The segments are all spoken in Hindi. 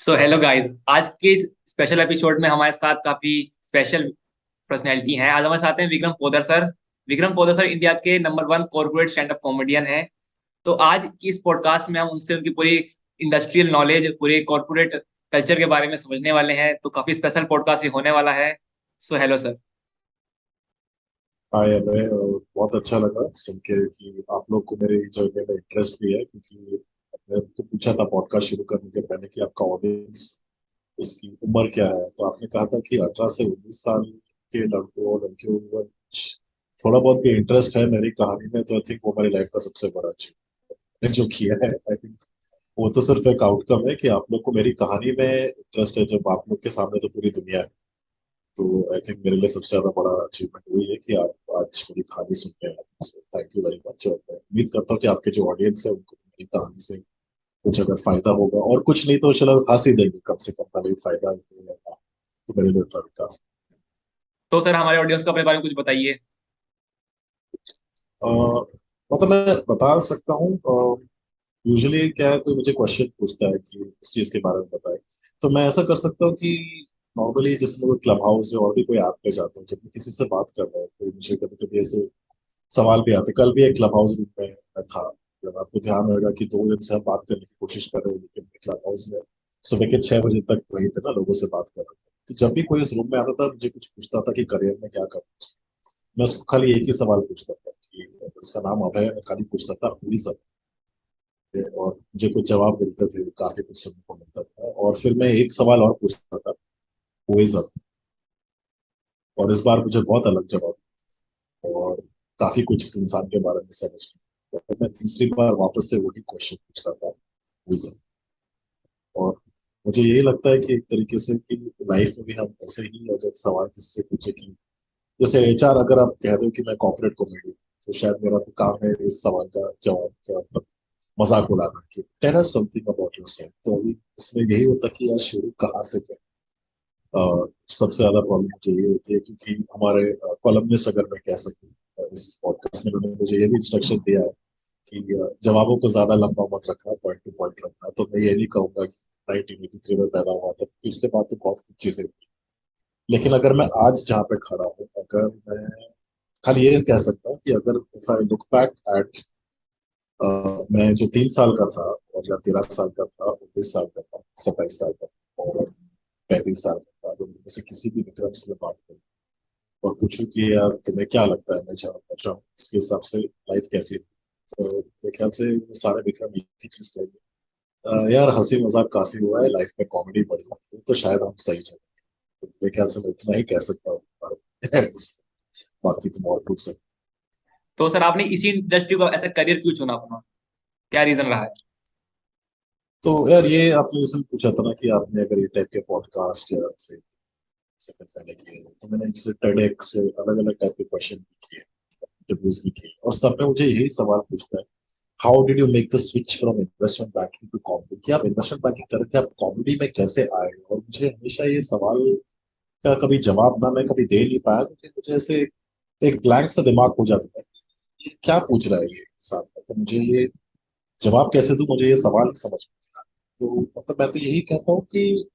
सो हेलो गाइस, आज के इस स्पेशल एपिसोड में हमारे साथ काफी स्पेशल पर्सनैलिटी हैं। आज हमारे साथ हैं Vikram Poddar sir. Vikram Poddar sir India के number one corporate stand up comedian हैं। तो आज की इस पॉडकास्ट में हम उनसे उनकी पूरी इंडस्ट्रियल नॉलेज, पूरे कॉर्पोरेट कल्चर के बारे में समझने वाले हैं। तो काफी स्पेशल पॉडकास्ट ये होने वाला है। So hello sir. Hi Abhay. बहुत अच्छा लगा सुन के कि आप लोग को मेरे जर्नी में इंटरेस्ट भी है, क्योंकि मैंने आपको पूछा था पॉडकास्ट शुरू करने के पहले कि आपका ऑडियंस, उसकी उम्र क्या है। तो आपने कहा था कि 18 से 19 साल के लड़कों और लड़कियों को थोड़ा बहुत भी इंटरेस्ट है मेरी कहानी में। तो आई थिंक वो मेरी लाइफ का सबसे बड़ा अचीवमेंट जो किया है। आई थिंक वो तो सिर्फ एक आउटकम है कि आप लोग को मेरी कहानी में इंटरेस्ट है, जब आप लोग के सामने तो पूरी दुनिया है। तो आई थिंक मेरे लिए सबसे ज्यादा बड़ा अचीवमेंट वही है कि आप आज मेरी कहानी सुनते हैं। Thank you very much. और मैं उम्मीद करता हूँ कि आपके जो ऑडियंस है उनको मेरी कहानी से कुछ अगर फायदा होगा, और कुछ नहीं तो चलो हंस ही देंगे, कम से कम भले ही फायदा नहीं होगा तो मेरे लिए तो काफी। तो सर हमारे ऑडियंस को अपने बारे में कुछ बताइए। अ, मतलब मैं बता सकता हूँ। यूजुअली क्या है, कोई मुझे क्वेश्चन पूछता है कि इस चीज के बारे में बताए, तो मैं ऐसा कर सकता हूँ कि नॉर्मली जिसमें कोई क्लब हाउस है और भी कोई ऐप पे जाता हूँ, जब मैं किसी से बात कर रहा हूँ तो मुझे कभी कभी ऐसे सवाल भी आते। कल भी एक क्लब हाउस रूम में मैं था। जब आपको ध्यान होगा कि 2 दिन से हम बात करने की कोशिश कर रहे हैं, लेकिन क्लब हाउस में सुबह के 6 बजे तक वहीं पे ना लोगों से बात कर रहा था। तो जब भी कोई उस रूम में आता था, मुझे कुछ पूछता था कि करियर में क्या करना चाहिए, मैं उसको खाली एक ही सवाल पूछता था कि उसका नाम अभय है। मैं खाली पूछता था पूरी सब, और मुझे कुछ जवाब मिलते थे, काफी कुछ सुनने को मिलता था। और फिर मैं एक सवाल और पूछता था, हु इज अभय। और इस बार मुझे बहुत अलग जवाब मिला और काफी कुछ इस इंसान के बारे में समझ गया। तो मैं तीसरी बार वापस से वही क्वेश्चन पूछता था, हु इज अभय। और मुझे यही लगता है कि एक तरीके से कि लाइफ में भी हम ऐसे ही अगर सवाल किसी से पूछे कि जैसे एचआर, अगर आप कह दो कि मैं कॉर्पोरेट कॉमेडी, तो शायद मेरा तो काम है इस सवाल का जवाब का मतलब मजाक उड़ाना कि tell us something about yourself. तो अभी उसमें यही होता कि यार शुरू कहाँ से करें। सबसे ज्यादा प्रॉब्लम मुझे ये होती है क्योंकि हमारे कॉलमनिस्ट, अगर मैं कह सकूँ, इस पॉडकास्ट में उन्होंने मुझे ये भी इंस्ट्रक्शन दिया है कि जवाबों को ज्यादा लंबा मत रखना, पॉइंट टू पॉइंट रखना। तो मैं ये नहीं कहूंगा कि 1983 में पैदा हुआ था, क्योंकि उसके बाद तो बहुत कुछ चीजें हुई। लेकिन अगर मैं आज जहाँ पे खड़ा हूँ, अगर मैं खाली ये कह सकता हूँ कि अगर if I look back at, मैं जो 3 साल का था, और या 13 साल का था, 19 साल का था, 27 साल का था, और 35 साल का था, अगर उनमें से किसी भी विक्रम से मैं बात करूँ और पूछूं कि यार तुम्हें क्या लगता है मैं जहाँ पहुंचा हूँ इसके हिसाब से लाइफ कैसी है, तो मेरे ख्याल से वो सारे विक्रम एक ही चीज कहेंगे, यार हंसी मजाक काफी हुआ है, लाइफ में कॉमेडी बढ़ी है, तो शायद हम सही चले। तो मेरे ख्याल से मैं इतना ही कह सकता हूँ। बाकी तुम और पूछ सकते तो सर आपने इसी इंडस्ट्री को ऐसा करियर क्यों चुना अपना? क्या रीजन रहा है? हो। तो यार ये आपने जैसे पूछा था ना कि आपने अगर ये टाइप के पॉडकास्ट या से पहले किए हैं, तो मैंने जैसे टेडेक्स से अलग अलग टाइप के क्वेश्चन भी किए, इंटरव्यूज भी किए, और सब में मुझे यही सवाल पूछता है, how did you make the switch from investment banking to comedy. कि आप इन्वेस्टमेंट बैंकिंग कर रहे थे, आप कॉमेडी में कैसे आए। और मुझे हमेशा ये सवाल का कभी जवाब ना मैं कभी दे नहीं पाया, क्योंकि मुझे ऐसे एक ब्लैंक सा दिमाग हो जाता है, ये क्या पूछ रहा है ये इंसान। तो मुझे ये जवाब कैसे दूं, मुझे ये सवाल नहीं समझ में आता। तो मतलब मैं तो यही कहता हूँ कि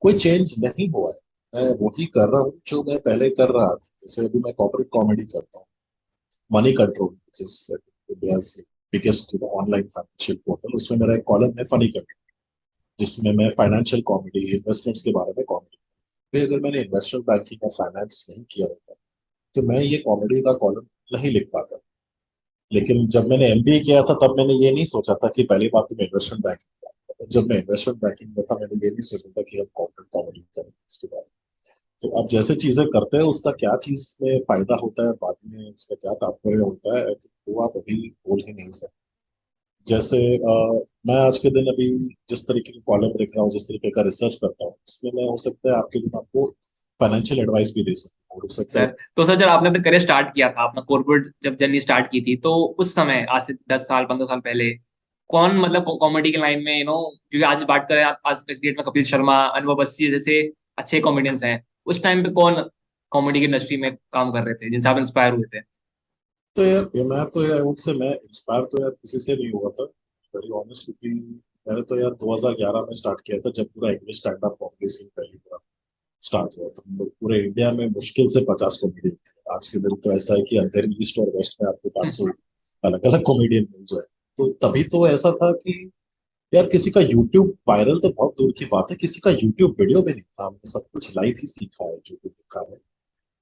कोई चेंज नहीं हुआ है। मैं वही कर रहा हूँ जो मैं पहले कर रहा था। जैसे अभी मैं कॉर्पोरेट कॉमेडी करता हूँ, मनी कंट्रोल, जिस India biggest online financial portal, उसमें मेरा एक कॉलम है फनी कंट्रोल, जिसमें मैं फाइनेंशियल कॉमेडी, इन्वेस्टमेंट्स के बारे में कॉमेडी। फिर अगर मैंने इन्वेस्टमेंट बैंकिंग और फाइनेंस नहीं किया होता तो मैं ये कॉमेडी का कॉलम नहीं लिख पाता। लेकिन जब मैंने एमबीए किया था तब मैंने ये नहीं सोचा था कि पहली बात तो मैं इन्वेस्टमेंट बैंकिंग, जब मैं इन्वेस्टमेंट बैंकिंग में था मैंने ये नहीं सोचा था कि हम कॉर्पोरेट कॉमेडी करें इसके बाद। तो अब जैसे चीजें करते हैं उसका क्या चीज में फायदा होता है, बाद में उसका क्या तात्पर्य होता है, तो वो आप अभी बोल ही नहीं सकते। जैसे मैं आज के दिन अभी जिस तरीके की कॉलम लिख रहा हूँ, जिस तरीके का रिसर्च करता हूँ, इसमें मैं हो सकता है आपके दिन आपको फाइनेंशियल एडवाइस भी दे सकता हूँ, हो सकता है। सर तो सर, जब आपने अपना करियर स्टार्ट किया था, अपना कॉर्पोरेट जब जर्नी स्टार्ट की थी, तो उस समय आज से 10 साल 15 साल पहले कौन मतलब कॉमेडी के लाइन में क्योंकि आज बात करें, आज के डेट में कपिल शर्मा, अनुभव बस्सी जैसे अच्छे कॉमेडियंस हैं। उस टाइम पे कौन कॉमेडी की इंडस्ट्री में काम कर रहे थे जिनसे आप इंस्पायर हुए थे? तो यार ये मैं तो यार उनसे मैं इंस्पायर तो यार किसी से नहीं हुआ था, वेरी ऑनेस्ट। क्योंकि मैंने तो यार 2011 में स्टार्ट किया था, जब पूरा English stand up comedy scene पहली बार स्टार्ट हुआ था। हम लोग पूरे इंडिया में मुश्किल से 50 कॉमेडियन थे। आज के दिन तो ऐसा है कि अंधेरी ईस्ट और वेस्ट में आपको 500 अलग अलग कॉमेडियन मिल जाए। तो तभी तो ऐसा था कि यार किसी का यूट्यूब वायरल तो बहुत दूर की बात है, किसी का यूट्यूब वीडियो भी नहीं था। हमने सब कुछ लाइव ही सीखा है जो भी देखा है।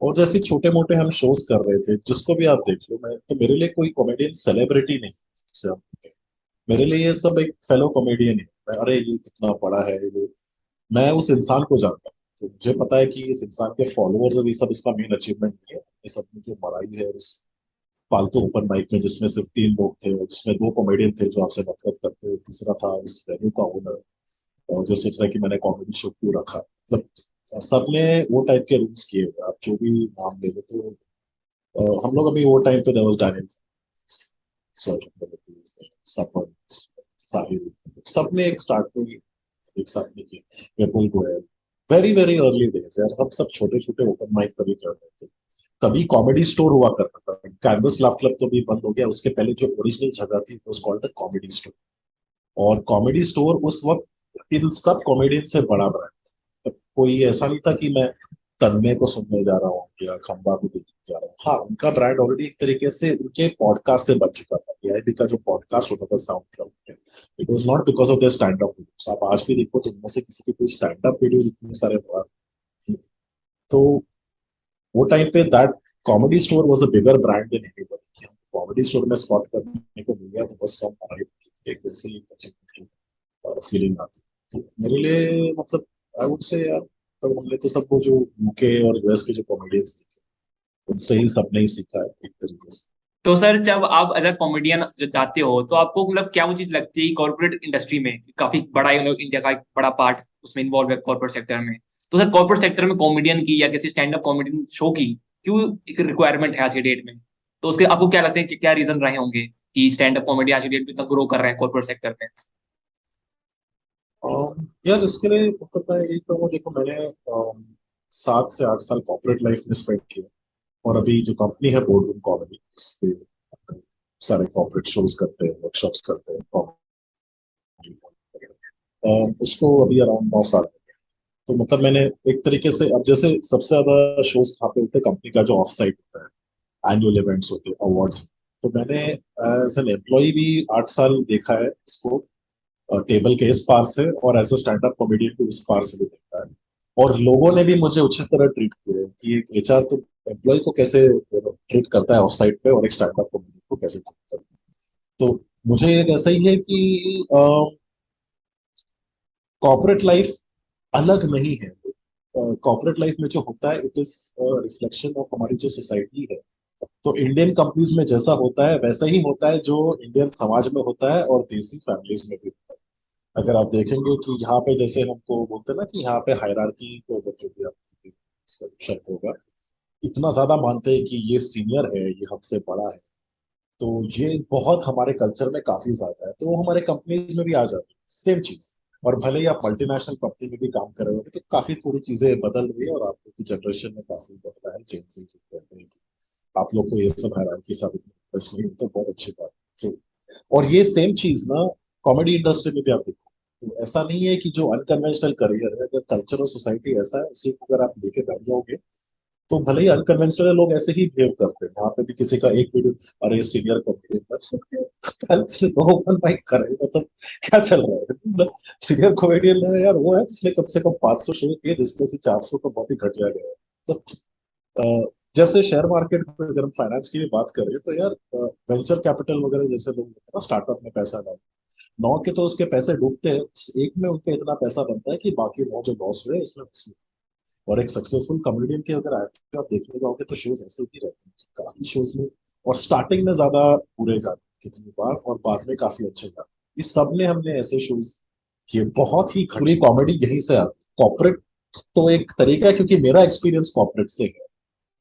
और जैसे छोटे मोटे हम शोज कर रहे थे, जिसको भी आप देख लो, मैं तो मेरे लिए कोई कॉमेडियन सेलिब्रिटी नहीं है जिसे हम कहते हैं। मेरे लिए ये सब एक फेलो कॉमेडियन है। अरे ये कितना बड़ा है ये, मैं उस इंसान को जानता हूँ। तो मुझे पता है कि इस इंसान के फॉलोअर्स और ये सब इसका मेन अचीवमेंट नहीं है। ये सब ने जो बढ़ाई है उस फालतू ओपन माइक में, जिसमें सिर्फ 3 लोग थे और जिसमें 2 कॉमेडियन थे जो आपसे नफरत करते, तीसरा था उस वेन्यू का ओनर, और जो सोच रहा है कि मैंने कॉमेडी शो क्यों रखा। मतलब सबने वो टाइप के रूल्स किए हुए। आप जो भी नाम ले लो, तो हम लोग अभी वो टाइम पे देयर वाज डैनियल सफर, साहिल, सबने एक स्टार्ट में ही एक साथ में किया। Vipul Goyal, very very early days यार, हम सब छोटे छोटे ओपन माइक तभी कर रहे थे। तभी कॉमेडी स्टोर हुआ करता था। कैनवस लाफ क्लब तो भी बंद हो गया, उसके पहले जो ओरिजिनल जगह थी वो कॉल्ड द कॉमेडी स्टोर। और कॉमेडी स्टोर उस वक्त इन सब कॉमेडियन से बड़ा ब्रांड था। कोई ऐसा नहीं था कि मैं तन्मय को सुनने जा रहा हूँ या खंबा को देखने जा रहा हूँ। हाँ, उनका ब्रांड ऑलरेडी एक तरीके से उनके पॉडकास्ट से बन चुका था। एआईबी का जो पॉडकास्ट होता था साउंड क्लाउड पे, it was not because of their stand up videos. आप आज भी देखो तो उनमें से किसी के कोई स्टैंड अप वीडियोस इतने सारे नहीं। तो वो टाइम पे that comedy store was a bigger brand then anybody. Comedy store में स्पॉट करने को मिल गया तो बस सब हमारे एक वैसे ही फीलिंग आती। तो मेरे लिए मतलब आई वुड से यार, तब हमने तो सब वो जो यूके और यूएस के जो कॉमेडियंस थे उनसे ही सबने ही सीखा है एक तरीके से। तो सर जब आप एज अ कॉमेडियन जो जाते हो तो आपको मतलब क्या वो चीज लगती है कॉर्पोरेट इंडस्ट्री में काफी बड़ा है, मतलब इंडिया का एक बड़ा पार्ट उसमें इन्वॉल्व है कॉर्पोरेट सेक्टर में। तो सर कॉर्पोरेट सेक्टर में कॉमेडियन की या किसी स्टैंड अप कॉमेडियन शो की क्यों एक रिक्वायरमेंट है आज के डेट में? तो उसके आपको क्या लगता है कि क्या रीजन रहे होंगे कि स्टैंड अप कॉमेडी आज के डेट में इतना ग्रो कर रहे हैं कॉर्पोरेट सेक्टर में? यार इसके लिए मतलब मैं यही कहूँगा, देखो मैंने 7 से 8 साल कॉर्पोरेट लाइफ में स्पेंड किया। और अभी जो कंपनी है बोर्ड रूम कॉमेडी, उसके सारे कॉर्पोरेट शोज करते हैं, वर्कशॉप्स करते हैं उसको अभी अराउंड 9 साल हो गए। तो मतलब मैंने एक तरीके से, अब जैसे सबसे ज्यादा शोज कहाँ पे होते हैं, कंपनी का जो ऑफ साइट होता है, एनुअल इवेंट्स होते हैं, अवार्ड्स। तो मैंने एज एन एम्प्लॉय भी 8 साल देखा है इसको, टेबल के इस पार से, और as a stand up comedian भी उस पार से भी देखा है। और लोगों ने भी मुझे उचित तरह ट्रीट किया है कि एक एचआर तो एम्प्लॉय को कैसे ट्रीट करता है ऑफ साइड पे, और एक स्टैंड अप कॉमेडियन को कैसे ट्रीट करता है। तो मुझे एक ऐसा ही है कि कॉर्पोरेट लाइफ अलग नहीं है। कॉर्पोरेट लाइफ में जो होता है इट इज रिफ्लेक्शन ऑफ हमारी जो सोसाइटी है। तो इंडियन कंपनीज में जैसा होता है वैसा ही होता है जो इंडियन समाज में होता है और देसी फैमिलीज में भी होता है। अगर आप देखेंगे कि यहाँ पे जैसे हमको बोलते हैं ना कि यहाँ पे हायरार्की को, अगर जो भी आप इसका शब्द होगा, इतना ज्यादा मानते हैं कि ये सीनियर है, ये हमसे बड़ा है। तो ये बहुत हमारे कल्चर में काफी ज्यादा है, तो वो हमारे कंपनीज में भी आ जाती है सेम चीज। और भले ही आप मल्टीनेशनल कंपनी में भी काम कर रहे होंगे तो काफी थोड़ी चीजें बदल रही है, और आप लोग की जनरेशन में काफी बदला है, चेंज से कहते हैं कि आप लोग को ये सब हैरान की साबित नहीं होता, बहुत अच्छी बात है। और ये सेम चीज ना कॉमेडी इंडस्ट्री में भी आप देखो। तो ऐसा नहीं है कि जो अनकन्वेंशनल करियर है, अगर कल्चर और सोसाइटी ऐसा है उसी को अगर आप लेके बैठ जाओगे, तो भले ही अनकन्वेंशनल लोग ऐसे ही बिहेव करते हैं। यहाँ पे भी किसी का एक वीडियो, अरे सीनियर कॉमेडियन कल से तो ओपन माइक कर रहे हैं, मतलब क्या चल रहा है मतलब। सीनियर कॉमेडियन यार वो है जिसने कम से कम 500 शो किए, जिसमें से 400 तो बहुत ही घटिया गया है। तो जैसे शेयर मार्केट में अगर हम फाइनेंस की भी बात करें तो यार वेंचर कैपिटल वगैरह जैसे लोग होते हैं ना, स्टार्टअप में पैसा डाल, 9 के तो उसके पैसे डूबते हैं, एक में उनका इतना पैसा बनता है कि बाकी 9 जो लॉस हुए उसमें उसमें। और एक सक्सेसफुल कॉमेडियन के अगर आप देखने जाओगे तो शोज ऐसे ही रहते हैं काफी शोज में। और स्टार्टिंग में ज्यादा बुरे जाते हैं कितनी बार, और बाद में काफी अच्छे जाते हैं। इस सब ने हमने ऐसे शोज किए, बहुत ही खड़ी कॉमेडी यहीं से आती है। कॉर्पोरेट तो एक तरीका है, क्योंकि मेरा एक्सपीरियंस कॉर्पोरेट से है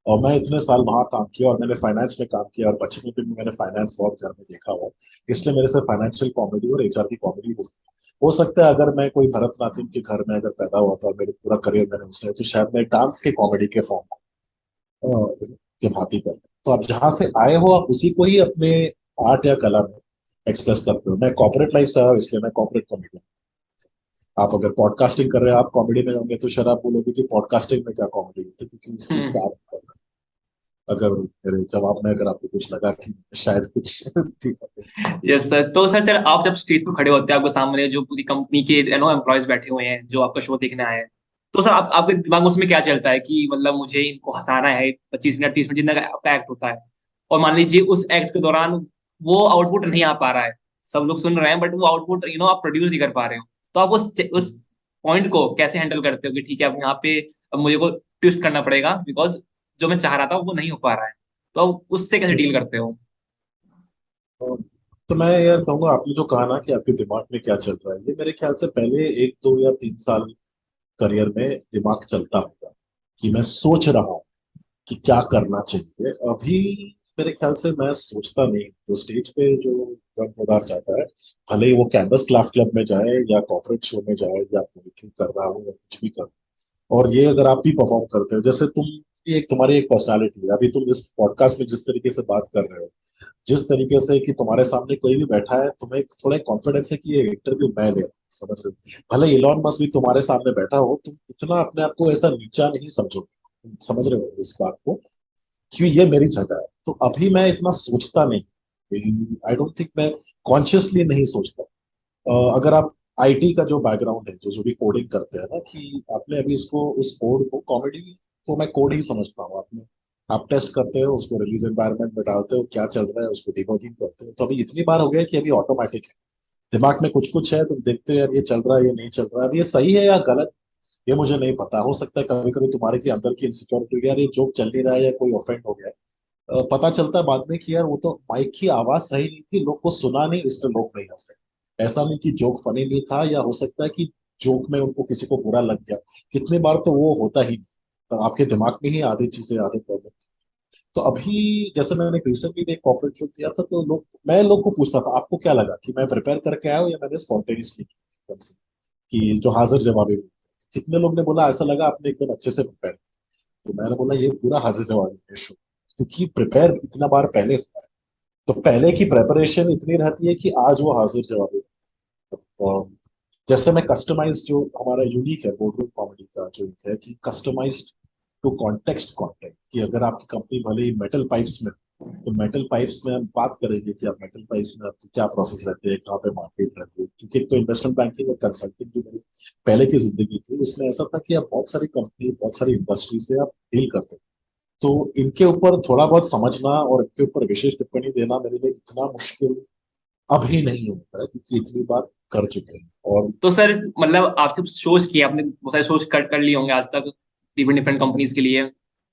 और मैं इतने साल वहां काम किया, और मैंने फाइनेंस में काम किया, और बचपन में भी मैंने फाइनेंस बहुत घर में देखा हुआ, इसलिए मेरे से फाइनेंशियल कॉमेडी और एचआर की कॉमेडी होती है। हो सकता है अगर मैं कोई भरतनाट्यम के घर में अगर पैदा हुआ था और मेरे पूरा करियर मैंने उससे, तो शायद मैं डांस के कॉमेडी के फॉर्म के भांति करता। तो आप जहां से आए हो आप उसी को ही अपने आर्ट या कला में एक्सप्रेस करते हो। मैं कॉर्पोरेट लाइफ से आया हूं, इसलिए मैं कॉर्पोरेट कॉमेडी। आप अगर पॉडकास्टिंग कर रहे हो, आप कॉमेडी में होंगे, तो शायद आप बोलोगे कि पॉडकास्टिंग में क्या कॉमेडी होती है, क्योंकि उस चीज हम्म। का आप कर रहे हो। अगर मेरे जवाब में अगर आपको कुछ लगा कि शायद कुछ ठीक है। Yes sir. तो सर आप जब स्टेज पे खड़े होते हैं, आपके सामने जो पूरी कंपनी के एम्प्लॉयज बैठे हुए हैं जो आपका शो देखने आए हैं, तो सर आपके दिमाग में उसमें क्या चलता है कि मतलब मुझे इनको हंसाना है 25 मिनट 30 मिनट जितना का आपका एक्ट होता है, और मान लीजिए उस एक्ट के दौरान वो आउटपुट नहीं आ पा रहा है, सब लोग सुन रहे हैं बट वो आउटपुट आप प्रोड्यूस नहीं कर पा रहे हो, तो आप उस पॉइंट को कैसे हैंडल करते हो कि ठीक है अब यहाँ पे अब मुझे को ट्विस्ट करना पड़ेगा बिकॉज जो मैं चाह रहा था वो नहीं हो पा रहा है, तो आप उससे कैसे डील करते हो? तो मैं यार कहूंगा, आपने जो कहा ना कि आपके दिमाग में क्या चल रहा है, ये मेरे ख्याल से पहले 1 2 या 3 साल करियर में दिमाग चलता होगा कि मैं सोच रहा हूँ कि क्या करना चाहिए। अभी मेरे ख्याल से मैं सोचता नहीं। जो स्टेज पे जो रन पदार्थ जाता है, भले ही वो कैंवस क्लास क्लब में जाए या कॉर्पोरेट शो में जाए या पोइट्री कर रहा हो या कुछ भी कर, और ये अगर आप भी परफॉर्म करते हो, जैसे तुम, ये एक तुम्हारी एक पर्सनालिटी है। अभी तुम इस पॉडकास्ट में जिस तरीके से बात कर रहे हो, जिस तरीके से कि तुम्हारे सामने कोई भी बैठा है, तुम्हें थोड़ा कॉन्फिडेंस है कि ये इंटरव्यू मैं ले रहा हूँ, समझ रहे हो। भले इलॉन मस्क भी तुम्हारे सामने बैठा हो, तुम इतना अपने आप को ऐसा नीचा नहीं समझोगे। तुम समझ रहे हो इस बात को, कि ये मेरी जगह है। तो अभी मैं इतना सोचता नहीं। आई डोंट थिंक मैं कॉन्शियसली नहीं सोचता। अगर आप आईटी का जो बैकग्राउंड है, जो जो भी कोडिंग करते हैं ना, कि आपने अभी इसको, उस कोड को, कॉमेडी को मैं कोड ही समझता हूँ। आपने, आप टेस्ट करते हो उसको, रिलीज एनवायरनमेंट में डालते हो, क्या चल रहा है उसको डिबगिंग करते हो। तो अभी इतनी बार हो गया कि अभी ऑटोमेटिक है। दिमाग में कुछ कुछ है, तुम देखते हो यार ये चल रहा है, ये नहीं चल रहा है, अब ये सही है या गलत, ये मुझे नहीं पता। हो सकता है कभी कभी तुम्हारे के अंदर की इनसिक्योरिटी, यार ये जोक चल नहीं रहा है या कोई ऑफेंड हो गया। पता चलता है बाद में कि यार वो तो माइक की आवाज सही नहीं थी, लोग को सुना नहीं, इसलिए लोग नहीं हंसे। ऐसा नहीं कि जोक फनी नहीं था, या हो सकता है कि जोक में उनको किसी को बुरा लग गया। कितनी बार तो वो होता ही नहीं। तो आपके दिमाग में ही आधी चीजें, आधे प्रॉब्लम। तो अभी जैसे मैंने रिसेंटली एक कॉर्पोरेट शो किया था, तो मैं लोग को पूछता था आपको क्या लगा, कि मैं प्रिपेयर करके आया हूँ या मैंने स्पॉन्टेनियसली किया, कि जो हाजिर जवाबी में। कितने लोग ने बोला ऐसा लगा आपने एकदम अच्छे से प्रिपेयर। तो मैंने बोला ये पूरा हाजिर जवाबी है शो, क्योंकि प्रिपेयर इतना बार पहले हुआ है। तो पहले की प्रेपरेशन इतनी रहती है कि आज वो हाजिर जवाबी। तो जैसे मैं कस्टमाइज, जो हमारा यूनिक है बोर्डरूम कॉमेडी का जो एक है, कि कस्टमाइज्ड टू कॉन्टेक्स्ट कंटेंट, कि अगर आपकी कंपनी भले ही मेटल पाइप्स में, तो मेटल पाइप्स में हम बात करेंगे कि आप मेटल पाइप्स में आपके क्या प्रोसेस रहते हैं, कहाँ पे मार्केट रहती है। क्योंकि एक तो इन्वेस्टमेंट बैंकिंग और कंसल्टिंग जो मेरी पहले की जिंदगी थी, उसमें ऐसा था कि आप बहुत सारी कंपनी, बहुत सारी इंडस्ट्री से आप डील करते हैं। तो इनके ऊपर थोड़ा बहुत समझना और इनके ऊपर विशेष टिप्पणी देना मेरे लिए इतना मुश्किल अभी नहीं होता है, क्योंकि इतनी बार कर चुके हैं। और तो सर मतलब आपने शोज किए, आपने बहुत सारे शोज कर लिए होंगे आज तक डिफरेंट डिफरेंट कंपनीज के लिए,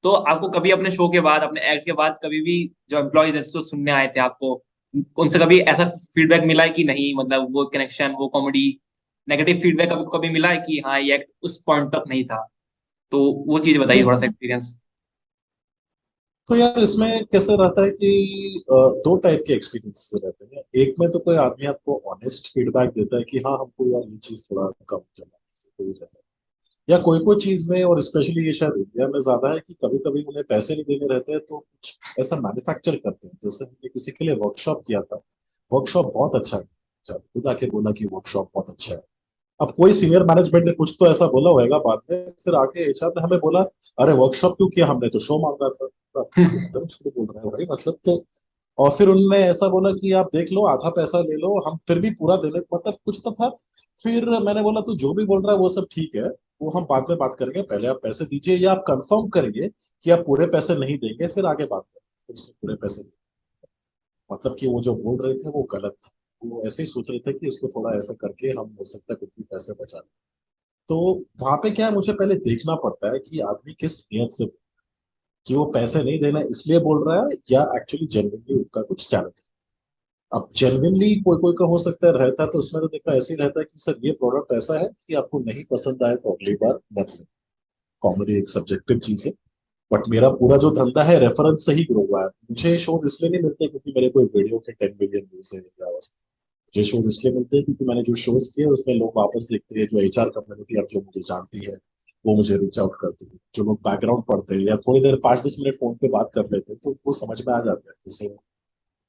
तो आपको कभी अपने शो के बाद अपने एक्ट के बाद कभी भी जो एम्प्लॉयज जो सुनने आए थे आपको, उनसे कभी ऐसा फीडबैक मिला है कि नहीं मतलब वो कनेक्शन वो कॉमेडी, नेगेटिव फीडबैक कभी कभी मिला है कि हाँ ये एक्ट उस पॉइंट तक नहीं था, तो वो चीज बताइए थोड़ा सा एक्सपीरियंस। तो यार इसमें कैसे रहता है कि दो टाइप के एक्सपीरियंस रहते हैं। एक में तो कोई आदमी आपको ऑनेस्ट फीडबैक देता है कि हाँ हमको यार ये चीज थोड़ा कम चला, कोई रहता है। या कोई कोई चीज में, और स्पेशली ये शायद इंडिया में ज्यादा है, कि कभी कभी उन्हें पैसे नहीं देने रहते हैं, तो कुछ ऐसा मैन्युफैक्चर करते हैं। जैसे हमने किसी के लिए वर्कशॉप किया था, वर्कशॉप बहुत अच्छा है, अच्छा, खुद आके बोला कि वर्कशॉप बहुत अच्छा है। अब कोई सीनियर मैनेजमेंट ने कुछ तो ऐसा बोला होगा बाद में, फिर आके एचआर ने हमें बोला अरे वर्कशॉप क्यों किया, हमने तो शो मांगा था। तो आप एकदम छोड़ बोल रहे हो भाई, मतलब तो। और फिर उन्होंने ऐसा बोला कि आप देख लो, आधा पैसा ले लो, हम फिर भी पूरा देने, मतलब कुछ तो था। फिर मैंने बोला तू जो भी बोल रहा है वो सब ठीक है, वो हम बाद में बात करेंगे, पहले आप पैसे दीजिए, या आप कंफर्म करिए कि आप पूरे पैसे नहीं देंगे, फिर आगे बात करेंगे। फिर उसने पूरे पैसे दिए। मतलब कि वो जो बोल रहे थे वो गलत था। वो ऐसे ही सोच रहे थे कि इसको थोड़ा ऐसा करके हम हो सकता है कुछ भी पैसे बचा लें। तो वहां पे क्या है, मुझे पहले देखना पड़ता है कि आदमी किस नियत से, कि वो पैसे नहीं देना इसलिए बोल रहा है, या एक्चुअली जेन्युइनली उनका कुछ चैलेंज है। अब जेन्युइनली कोई कोई का हो सकता है रहता है, तो उसमें तो देखो ऐसे ही रहता है कि सर ये प्रोडक्ट ऐसा है कि आपको नहीं पसंद आए तो अगली बार मत लें। कॉमेडी एक सब्जेक्टिव चीज है। बट मेरा पूरा जो धंधा है रेफरेंस से ही ग्रो हुआ है। मुझे शोज इसलिए नहीं मिलते क्योंकि मेरे कोई वीडियो के 10 मिलियन व्यूज है या बस। मुझे शोज इसलिए मिलते हैं क्योंकि मैंने जो शोज किए उसमें लोग वापस देखते हैं, जो एचआर कम्युनिटी अब जो मुझे जानती है वो मुझे रीच आउट करती है, जो लोग बैकग्राउंड पढ़ते हैं या थोड़ी देर 5 10 मिनट फोन पे बात कर लेते हैं, तो वो समझ में आ जाता है जैसे।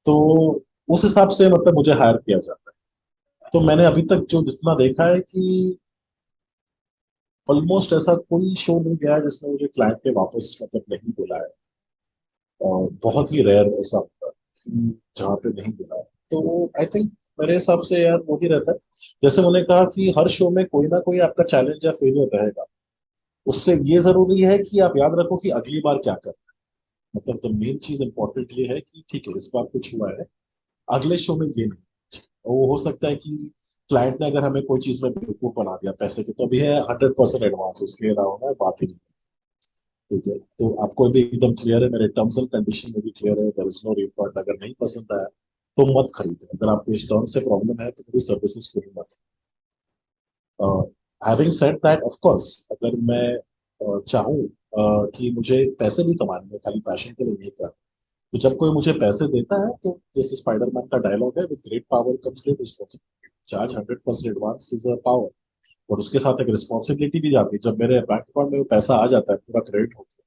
तो उस हिसाब से मतलब मुझे हायर किया जाता है। तो मैंने अभी तक जो जितना देखा है कि ऑलमोस्ट ऐसा कोई शो नहीं गया है जिसमें मुझे क्लाइंट ने वापस मतलब नहीं बोला है। और बहुत ही रेयर ऐसा होता है कि जहाँ पे नहीं बोला है। तो आई थिंक मेरे हिसाब से यार वो ही रहता है। जैसे मैंने कहा कि हर शो में कोई ना कोई आपका चैलेंज या फेलियर रहेगा। उससे ये जरूरी है कि आप याद रखो कि अगली बार क्या करना है। मतलब द मेन चीज इंपॉर्टेंट ये है कि ठीक है इस बार कुछ हुआ है, अगले शो में ये नहीं। और वो हो सकता है कि क्लाइंट ने अगर हमें कोई चीज में बेवकूफ बना दिया पैसे के, तो अभी है 100% एडवांस, उसके अलावा मैं बात ही नहीं। ठीक है, तो आपको भी एकदम क्लियर है, मेरे टर्म्स एंड कंडीशन में भी क्लियर है, देयर इज नो रिफंड। अगर नहीं पसंद आया तो मत खरीदे। अगर आपको इस टर्म से प्रॉब्लम है तो मेरी सर्विसेज को ही मत। Having said that, of course अगर मैं चाहूँ कि मुझे पैसे भी कमाने हैं, खाली पैशन के लिए नहीं कर, तो जब कोई मुझे पैसे देता है तो जैसे स्पाइडरमैन का डायलॉग है, with great power comes great responsibility. Charge 100% advance is a power, और उसके साथ एक रिस्पॉन्सिबिलिटी भी जाती है। जब मेरे बैंक अकाउंट में वो पैसा आ जाता है पूरा क्रेडिट होता है,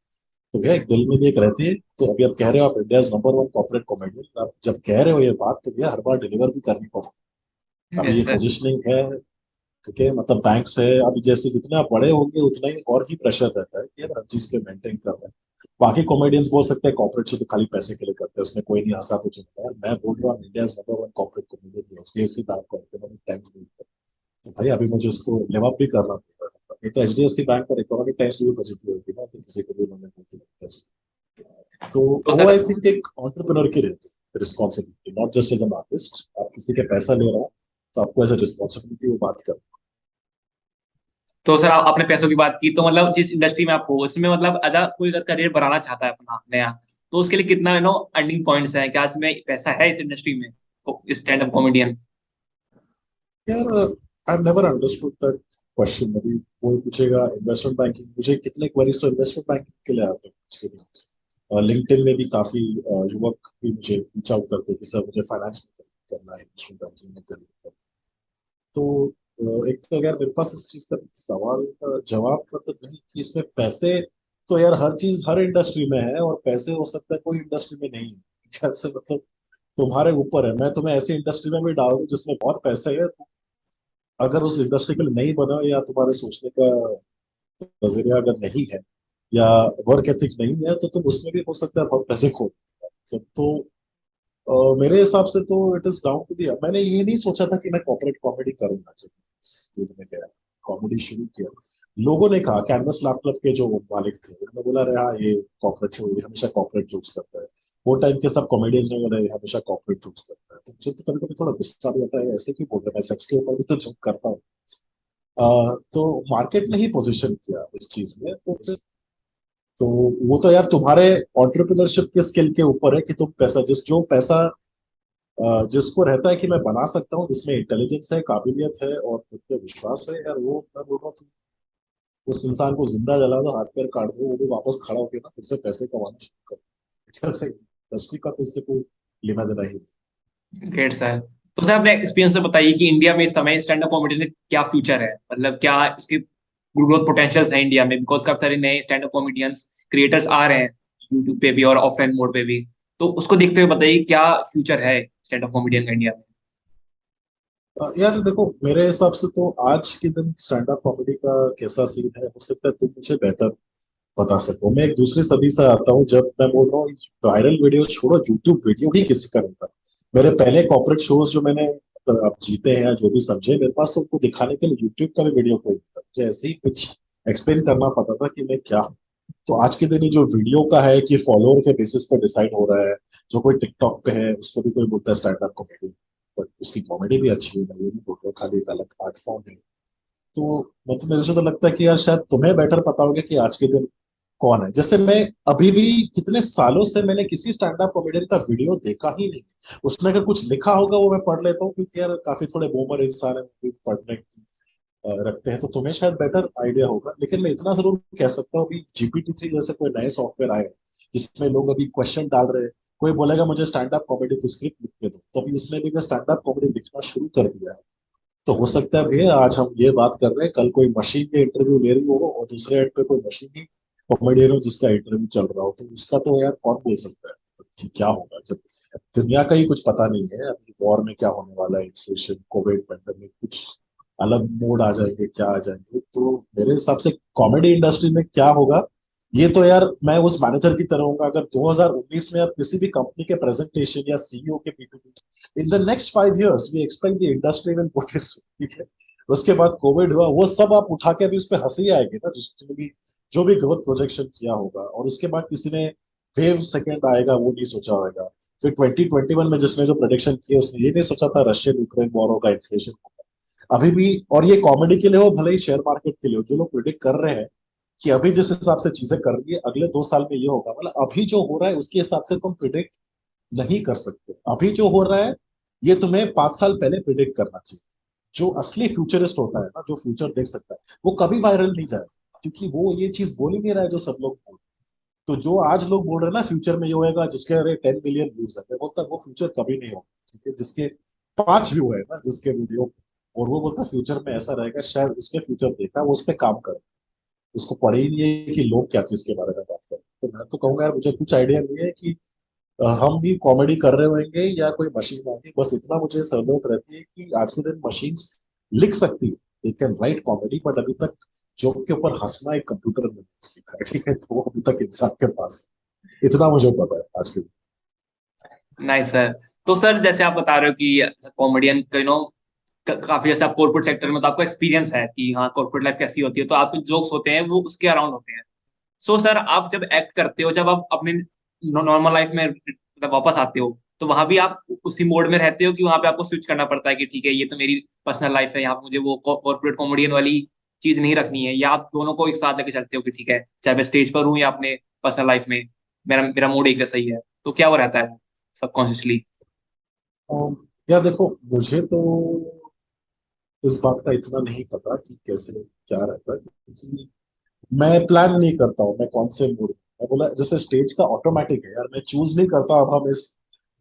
तो भैया एक दिल में भी एक रहती है। तो अभी आप कह रहे हो आप India number one corporate comedian, आप जब कह रहे हो ये बात तो भैया हर बार डिलीवर भी करनी पड़ती है। अभी यस ये सर। पोजिशनिंग है। ठीक है, मतलब बैंक से अभी जैसे जितने आप बड़े होंगे उतना ही और ही प्रेशर रहता है कि यार हर चीज पे मेंटेन कर रहे हैं। बाकी कॉमेडियंस बोल सकते हैं कॉर्पोरेट से तो खाली पैसे के लिए करते हैं, उसमें कोई नहीं हंसा तो चलता है। यार मैं बोल रहा हूँ India number one corporate comedian HDFC bank को इकोनॉमिक टाइम्स में। तो भाई अभी मुझे उसको लिव अप भी करना पड़ेगा, नहीं तो एचडीएफसी बैंक और इकोनॉमिक टाइम्स भी पॉजिटिव होगी ना, कि किसी को भी उन्होंने नहीं दिया। तो तो वो सर आई थिंक एक एंटरप्रेन्योर की रहती है responsibility, not just as an artist. आप किसी के पैसा ले रहा हो तो आपको एज ए रिस्पॉन्सिबिलिटी वो बात कर। तो सर आप आपने पैसों की बात की, तो मतलब जिस इंडस्ट्री में आप हो उसमें मतलब अगर कोई अगर करियर बनाना चाहता है अपना नया, तो उसके लिए कितना अर्निंग पॉइंट्स है, क्या इसमें पैसा है इस इंडस्ट्री में, स्टैंड अप कॉमेडियन? यार I never understood that question. अभी कोई पूछेगा इन्वेस्टमेंट बैंकिंग, मुझे कितने क्वेरीज तो इन्वेस्टमेंट बैंकिंग के लिए आते हैं उसके लिए। लिंक्डइन में भी काफी युवक भी मुझे रीच आउट करते हैं कि सर मुझे फाइनेंस में करना है, इन्वेस्टमेंट बैंकिंग में करना है। तो एक तो अगर मेरे पास इस चीज का सवाल का जवाब मतलब नहीं कि इसमें पैसे, तो यार हर चीज हर इंडस्ट्री में है और पैसे हो सकता है कोई इंडस्ट्री में नहीं है। क्या से मतलब तुम्हारे ऊपर है। मैं तुम्हें ऐसी इंडस्ट्री में भी डाल दूं जिसमें बहुत पैसे है, तो अगर उस इंडस्ट्री के लिए नहीं बना, या तुम्हारे सोचने का नजरिया अगर नहीं है, या वर्क एथिक नहीं है, तो तुम उसमें भी हो सकता है बहुत पैसे खो। सब तो मेरे हिसाब से तो इट इज डाउन टू दिया। मैंने ये नहीं सोचा था कि मैं कॉर्पोरेट कॉमेडी करूंगा जब इस फील्ड में गया, कॉमेडी शुरू किया। लोगों ने कहा, कैनवस लाफ क्लब के जो मालिक थे उन्होंने बोला रहे हाँ ये कॉर्पोरेट शो, ये हमेशा कॉर्पोरेट जोक्स करता है। वो टाइम के सब कॉमेडियंस ने बोला ये हमेशा कॉर्पोरेट जोक्स करता है। तो मुझे तो कभी कभी थोड़ा गुस्सा भी आता है, ऐसे क्यों बोल रहे हैं, मैं सेक्स के ऊपर भी तो जोक करता हूँ। तो मार्केट ने ही पोजीशन किया इस चीज में। तो वो तो यार तुम्हारे एंटरप्रेन्योरशिप के स्किल के ऊपर है कि तुम पैसा जो पैसा जिसको रहता है कि मैं बना सकता हूँ, जिसमें इंटेलिजेंस है, काबिलियत है और खुद पे विश्वास है, यार वो मैं बोल रहा हूँ तुम उस इंसान को जिंदा जला दो, हाथ पैर काट दो, वो भी वापस खड़ा होकर ना फिर से पैसे कमाना शुरू करो। ऐसे इंडस्ट्री का तो इससे कोई लेना देना ही नहीं। Great sir. तो सर अपने एक्सपीरियंस से बताइए कि इंडिया में इस समय स्टैंड अप कॉमेडी का क्या फ्यूचर है, मतलब क्या इसके ग्रोथ पोटेंशियल्स है इंडिया में, बिकॉज काफी सारे नए स्टैंड अप कॉमेडियंस क्रिएटर्स आ रहे हैं यूट्यूब पे भी और ऑफलाइन मोड पे भी। तो उसको देखते हुए बताइए क्या फ्यूचर है स्टैंड अप कॉमेडियन का इंडिया में? यार देखो मेरे हिसाब से तो आज के दिन स्टैंड अप कॉमेडी का कैसा सीन है, हो सकता है तुम मुझे बेहतर बता सको। मैं एक दूसरी सदी से आता हूँ, जब मैं बोल रहा हूँ वायरल वीडियो छोड़ो, यूट्यूब वीडियो ही किसी का नहीं था। मेरे पहले कॉर्पोरेट शोज जो मैंने आप जीते हैं या जो भी समझे, मेरे पास तो उनको दिखाने के लिए यूट्यूब का भी वीडियो कोई नहीं था। मुझे ऐसे ही कुछ एक्सप्लेन करना पड़ता था कि मैं क्या हूँ। तो आज के दिन ये जो वीडियो का है कि फॉलोअर के बेसिस पर डिसाइड हो रहा है। जो कोई टिकटॉक पे है उसको भी कोई बोलता है स्टैंड अप कॉमेडी, बट उसकी कॉमेडी भी अच्छी है, मैं ये नहीं बोल रहा हूँ, खाली एक अलग आर्ट फॉर्म है। तो मतलब मेरे से तो लगता है कि यार शायद तुम्हें बेटर पता होगा कि आज के दिन कौन है। जैसे मैं अभी भी कितने सालों से मैंने किसी स्टैंड अप कॉमेडियन का वीडियो देखा ही नहीं। उसने अगर कुछ लिखा होगा वो मैं पढ़ लेता हूँ, क्योंकि यार काफी थोड़े बूमर इंसान है, वो भी पढ़ने की रखते हैं। तो तुम्हें शायद बेटर आइडिया होगा, लेकिन मैं इतना जरूर कह सकता हूँ अभी GPT-3 जैसे कोई नए सॉफ्टवेयर आए हैं, जिसमें लोग अभी क्वेश्चन डाल रहे हैं। कोई बोलेगा मुझे स्टैंड अप कॉमेडी की स्क्रिप्ट लिख के दो, तो अभी उसने भी स्टैंड अप कॉमेडी लिखना शुरू कर दिया है। तो हो सकता है भैया आज हम ये बात कर रहे हैं, कल कोई मशीन के इंटरव्यू ले रही हो और दूसरे एंड पे कोई मशीन ही कॉमेडियन हो जिसका इंटरव्यू चल रहा हो, तो उसका तो यार कौन बोल सकता है। कि क्या होगा, जब दुनिया का ही कुछ पता नहीं है अभी वॉर में क्या होने वाला है, इन्फ्लेशन, कोविड, पेंडेमिक, कुछ अलग मोड आ जाएंगे, क्या आ जाएंगे। तो मेरे हिसाब से कॉमेडी इंडस्ट्री में क्या होगा, ये तो यार मैं उस मैनेजर की तरह हूँ। अगर 2019 में आप किसी भी कंपनी के प्रेजेंटेशन या सीईओ के PPT, in the next 5 years we expect the industry will go this, ठीक है। उसके बाद कोविड हुआ, वो सब आप उठा के अभी उस पर हंसी आएगी ना, जिसने भी जो भी ग्रोथ प्रोजेक्शन किया होगा। और उसके बाद किसी ने वेव सेकेंड आएगा वो नहीं सोचा होगा। फिर 2021 में जिसने जो प्रोडिक्शन किया उसने ये नहीं सोचा था रशियन यूक्रेन वॉर होगा, इन्फ्लेशन होगा। अभी भी, और ये कॉमेडी के लिए हो भले ही शेयर मार्केट के लिए हो, जो लोग प्रिडिक्ट कर रहे हैं कि अभी जिस हिसाब से चीजें कर रही है अगले 2 साल में ये होगा, मतलब अभी जो हो रहा है उसके हिसाब से तुम प्रिडिक्ट नहीं कर सकते। अभी जो हो रहा है ये तुम्हें 5 साल पहले प्रिडिक्ट करना चाहिए। जो असली फ्यूचरिस्ट होता है ना, जो फ्यूचर देख सकता है, वो कभी वायरल नहीं जाएगा, क्योंकि वो ये चीज बोल ही नहीं रहा है जो सब लोग बोल रहे हैं। तो जो आज लोग बोल रहे हैं ना फ्यूचर में ये होएगा, जिसके अरे 10 मिलियन व्यूज है, मैं बोलता वो फ्यूचर कभी नहीं होगा, ठीक है। जिसके 5 व्यू है ना जिसके वीडियो, और वो बोलता फ्यूचर में ऐसा रहेगा, शायद उसके फ्यूचर देखा वो उस पर काम करे, उसको पढ़े ही नहीं है कि लोग क्या चीज के बारे में बात करें। तो मैं तो कहूंगा यार, मुझे कुछ आइडिया नहीं है कि हम भी कॉमेडी कर रहे होंगे या कोई मशीन आएगी। बस इतना मुझे सहूलियत रहती है कि आज के दिन मशीन्स लिख सकती है, they can write comedy, but अभी तक जोक के ऊपर हंसना एक कंप्यूटर ने नहीं सीखा है, ठीक है। तो वो अभी तक इंसान के पास है। इतना मुझे पता है आज के दिन। Nice sir. तो सर जैसे आप बता रहे हो कि कॉमेडियन काफी, जैसे आप कॉर्पोरेट सेक्टर में, तो आपको एक्सपीरियंस है कि हाँ कॉर्पोरेट लाइफ कैसी होती है, तो आपके जोक्स होते हैं वो उसके अराउंड होते हैं। सो सर आप जब एक्ट करते हो, जब आप अपनी नॉर्मल लाइफ में मतलब वापस आते हो, तो वहां भी आप उसी मोड में रहते हो कि वहां पे आपको स्विच करना पड़ता है कि ठीक है ये तो मेरी पर्सनल लाइफ है, यहाँ पे मुझे वो कॉर्पोरेट कॉमेडियन वाली चीज नहीं रखनी है, या आप दोनों को एक साथ लेके चलते हो कि ठीक है चाहे मैं स्टेज पर हूँ या अपने पर्सनल लाइफ में मेरा मेरा मूड एक जैसा ही है, तो क्या वो रहता है सबकॉन्शियसली? यार देखो, मुझे तो इस बात का इतना नहीं पता कि कैसे क्या रहता है, क्योंकि मैं प्लान नहीं करता हूँ मैं कौन से मूड। मैं बोला जैसे स्टेज का ऑटोमेटिक है यार, मैं चूज नहीं करता अब हम इस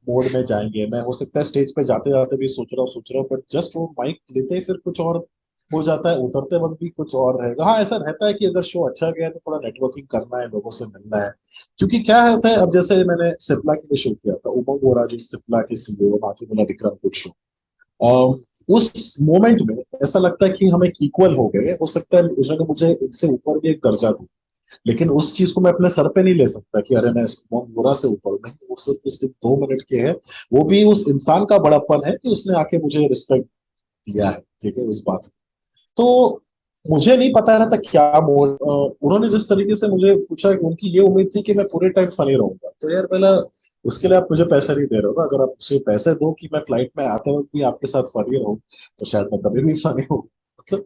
मोड में जाएंगे। मैं हो सकता है स्टेज पे जाते जाते भी सोच रहा हूँ, बट जस्ट वो माइक लेते ही फिर कुछ और हो जाता है, उतरते वक्त भी कुछ और रहेगा। हाँ, ऐसा रहता है कि अगर शो अच्छा गया तो थोड़ा नेटवर्किंग करना है, लोगों से मिलना है। क्योंकि क्या होता है, अब जैसे मैंने सिप्ला के लिए शो किया था, उमंग बोरा जो सिप्ला के सीईओ, बाकी बोला विक्रम कुछ शो, उस मोमेंट में ऐसा लगता है कि हम एक इक्वल हो गए। हो सकता है उसने मुझे इनसे ऊपर भी एक दर्जा दी, लेकिन उस चीज को मैं अपने सर पे नहीं ले सकता कि अरे मैं इसको बुरा से ऊपर हूं। नहीं, वो सिर्फ 2 मिनट के है। वो भी उस इंसान का बड़प्पन है कि उसने आके मुझे रिस्पेक्ट दिया है, ठीक है, उस बात को। तो मुझे नहीं पता रहता क्या मोड, उन्होंने जिस तरीके से मुझे पूछा कि उनकी ये उम्मीद थी कि मैं पूरे टाइम फनी रहूंगा, तो यार पहला उसके लिए आप मुझे पैसे नहीं दे रहे हो ना। अगर आप मुझे पैसे दो कि मैं फ्लाइट में आते वक्त भी आपके साथ फनी रहूं, तो शायद मैं कभी भी फनी हूँ। मतलब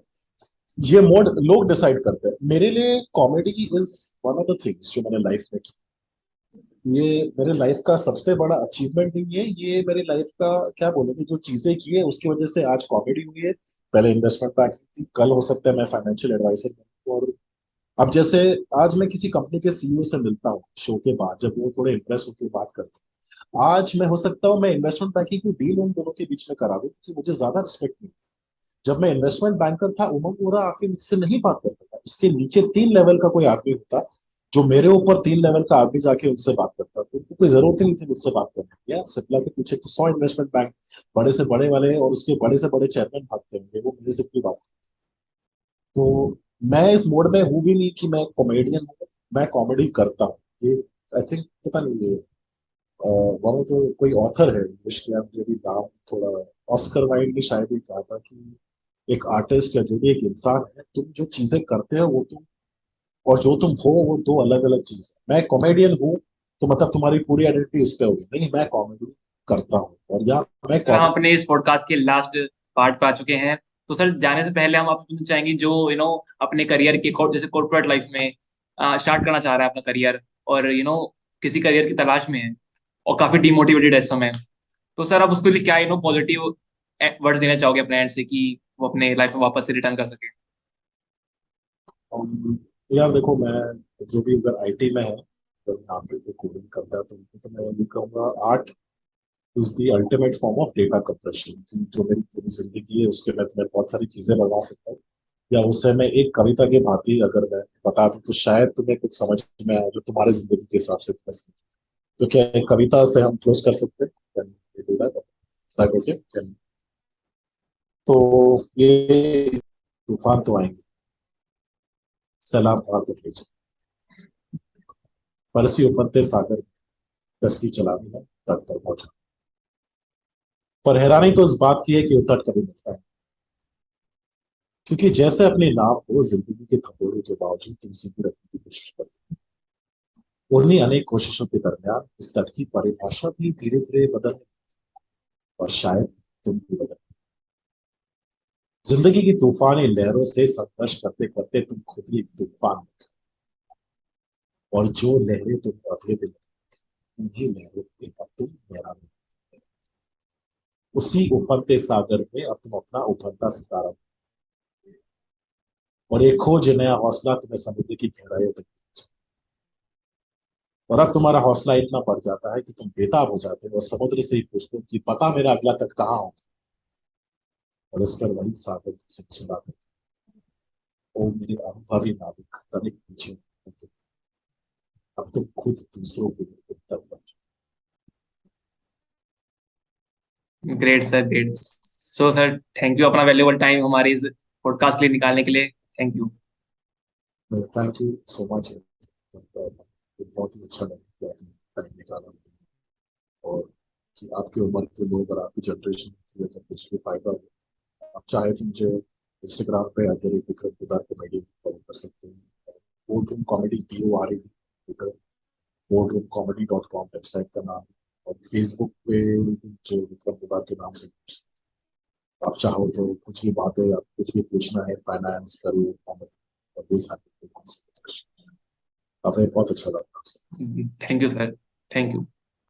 ये मोड लोग डिसाइड करते हैं। मेरे लिए comedy is one of the things जो मैंने लाइफ में की। ये मेरे लाइफ का सबसे बड़ा अचीवमेंट नहीं है, ये मेरे लाइफ का क्या बोलेंगे, जो चीजें की है उसकी वजह से आज कॉमेडी हुई है। पहले इन्वेस्टमेंट बैंकिंग थी, कल हो सकता है मैं फाइनेंशियल एडवाइजर बनूं। और अब जैसे आज मैं किसी कंपनी के सीईओ से मिलता हूँ शो के बाद, जब वो थोड़े इंप्रेस होकर बात करते हैं, आज मैं हो सकता हूँ मैं इन्वेस्टमेंट बैंकिंग की डील उन दोनों के बीच में करा दूं, क्योंकि मुझे ज्यादा रिस्पेक्ट नहीं। जब मैं इन्वेस्टमेंट बैंकर था, उमंग बोरा आके मुझसे नहीं बात करता था, उसके नीचे 3 लेवल का कोई आदमी होता जो मेरे ऊपर 3 लेवल का आदमी जाके उनसे बात करता, तो उनको कोई जरूरत ही नहीं थी मुझसे बात करने की। यार सिप्ला के पीछे तो 100 इन्वेस्टमेंट बैंक बड़े से बड़े वाले और उसके बड़े से बड़े चेयरमैन भागते होंगे, वो मेरे से क्यों बात करते? तो मैं इस मोड में हूं भी नहीं कि मैं कॉमेडियन हूँ, मैं कॉमेडी करता हूँ। ये आई थिंक, पता नहीं, ये वन जो कोई ऑथर है इंग्लिश के, आप जो भी नाम थोड़ा, ऑस्कर वाइल्ड ने शायद ये कहा था कि एक आर्टिस्ट या जो भी एक इंसान है, तुम जो चीजें करते हो वो तुम, और जो तुम हो वो दो अलग अलग चीज है। मैं कॉमेडियन हूँ तो मतलब तुम्हारी पूरी आइडेंटिटी उस पर होगी, नहीं, मैं कॉमेडी करता हूँ और या मैं सर हम कॉमेडी। अपने इस पॉडकास्ट के लास्ट पार्ट पे आ चुके हैं। तो सर जाने से पहले हम आपसे पूछना चाहेंगे, जो अपने करियर के जैसे कॉर्पोरेट लाइफ में स्टार्ट करना चाह रहा है अपना करियर, और किसी करियर की तलाश में है और काफी डिमोटिवेटेड है इस समय, तो सर आप उसके लिए क्या पॉजिटिव वर्ड्स देना चाहोगे अपने एंड से कि वो अपने लाइफ में वापस से रिटर्न कर सके? यार देखो, मैं जो भी अगर आईटी में है, अगर यहाँ पे कोई कोडिंग करता है तो उनको तो मैं ये कहूंगा, art is the ultimate form of data compression. जो मेरी पूरी जिंदगी है उसके मैं तुम्हें बहुत सारी चीजें बता सकता हूँ, या उससे मैं एक कविता के भांति अगर मैं बता दूं तो शायद तुम्हें कुछ समझ में आए जो तुम्हारे जिंदगी के हिसाब से तुम्हें समझ। तो क्या एक कविता से हम क्लोज कर सकते हैं? Can we do that? Is that okay? तो ये तूफान तो आएंगे, सैलाब भार को ले जाए, बरसी उफनते सागर, कश्ती चलानी है तट पर पहुंचा। पर हैरानी तो इस बात की है कि वो तट कभी मिलता है, क्योंकि जैसे अपने नाम को जिंदगी के थपोड़ों के बावजूद तुम जिंदा रखने की कोशिश करते हो, उन्हीं अनेक कोशिशों के दरमियान इस तट की परिभाषा भी धीरे धीरे बदल, और शायद तुम भी बदल। जिंदगी की तूफानी लहरों से संघर्ष करते करते तुम खुद ही एक तूफान बन जाते हो। और जो लहरें तुम अभेद्य लगती, उन्हीं लहरों में अब तुम गहरा में, उसी उफनते सागर में अब तुम अपना उफनता सितारा हो। और एक खोज नया हौसला तुम्हें समुद्र की गहराइयों तक ले जाए। और अब तुम्हारा हौसला इतना बढ़ जाता है कि तुम बेताब हो जाते हो और समुद्र से ही पूछते हो कि पता मेरा अगला तट कहाँ हो। और इस पर वही सागर तुमसे चिल्लाते हो, ओ मेरे अनुभवी नाविक, तनिक पीछे हटो। अब तुम खुद दूसरों के लिए एक तट बन great sir, great. So sir, thank you अपना वैल्यूबल टाइम हमारी इस पॉडकास्ट के लिए निकालने के लिए। Thank you. चुके। Thank you so much. बहुत ही अच्छा लगा कि आपने टाइम निकाला, और कि आपकी उम्र के लोग और आपकी जनरेशन की अगर कुछ भी फायदा हो, आप चाहे तो मुझे इंस्टाग्राम पे @विक्रम कुदार कॉमेडी फॉलो कर सकते हैं। Board room comedy, BORD Twitter, boardroomcomedy.com website का नाम, और फेसबुक पे जो विक्रम कुदार के नाम से आप चाहो तो कुछ भी बातें, आप कुछ भी पूछना है, फाइनेंस, करियर, कॉमेडी, और दिस हमें बहुत अच्छा लगा आपसे। Thank you sir. Thank you.